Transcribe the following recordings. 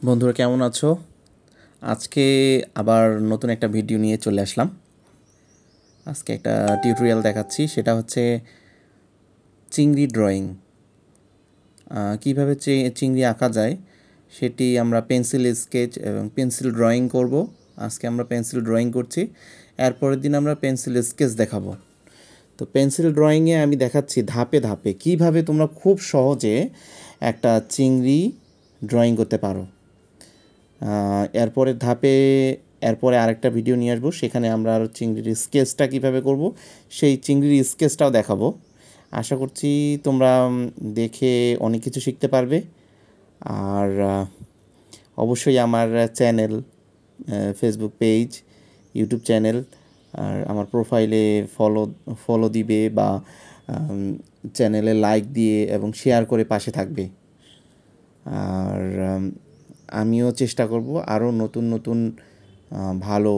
বন্ধুরা কেমন আছো? আজকে আবার নতুন একটা ভিডিও নিয়ে চলে আসলাম। আজকে একটা টিউটোরিয়াল দেখাচ্ছি, সেটা হচ্ছে চিংড়ি ড্রয়িং। কীভাবে চিংড়ি আঁকা যায় সেটি আমরা পেন্সিল স্কেচ এবং পেন্সিল ড্রয়িং করব। আজকে আমরা পেন্সিল ড্রয়িং করছি, এরপরের দিন আমরা পেন্সিল স্কেচ দেখাবো। তো পেন্সিল ড্রয়িংয়ে আমি দেখাচ্ছি ধাপে ধাপে কীভাবে তোমরা খুব সহজে একটা চিংড়ি ড্রয়িং করতে পারো। এরপরের ধাপে এরপরে আরেকটা ভিডিও নিয়ে আসবো, সেখানে আমরা আর চিংড়ির স্কেচটা কীভাবে করব সেই চিংড়ির স্কেচটাও দেখাবো। আশা করছি তোমরা দেখে অনেক কিছু শিখতে পারবে। আর অবশ্যই আমার channel, Facebook page, YouTube channel আর আমার প্রোফাইলে ফলো দিবে বা চ্যানেলে লাইক দিয়ে এবং শেয়ার করে পাশে থাকবে। আর আমিও চেষ্টা করব আরও নতুন নতুন ভালো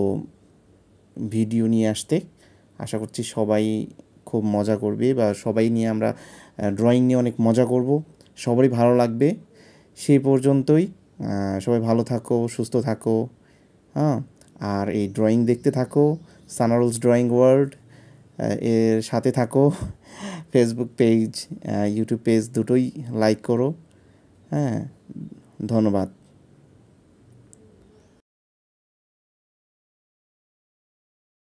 ভিডিও নিয়ে আসতে। আশা করছি সবাই খুব মজা করবে বা সবাই নিয়ে আমরা ড্রয়িং নিয়ে অনেক মজা করব, সবারই ভালো লাগবে। সেই পর্যন্তই, সবাই ভালো থাকো, সুস্থ থাকো। হ্যাঁ, আর এই ড্রয়িং দেখতে থাকো, সানারুলস ড্রয়িং ওয়ার্ল্ড এর সাথে থাকো। ফেসবুক পেজ, ইউটিউব পেজ দুটোই লাইক করো। হ্যাঁ, ধন্যবাদ।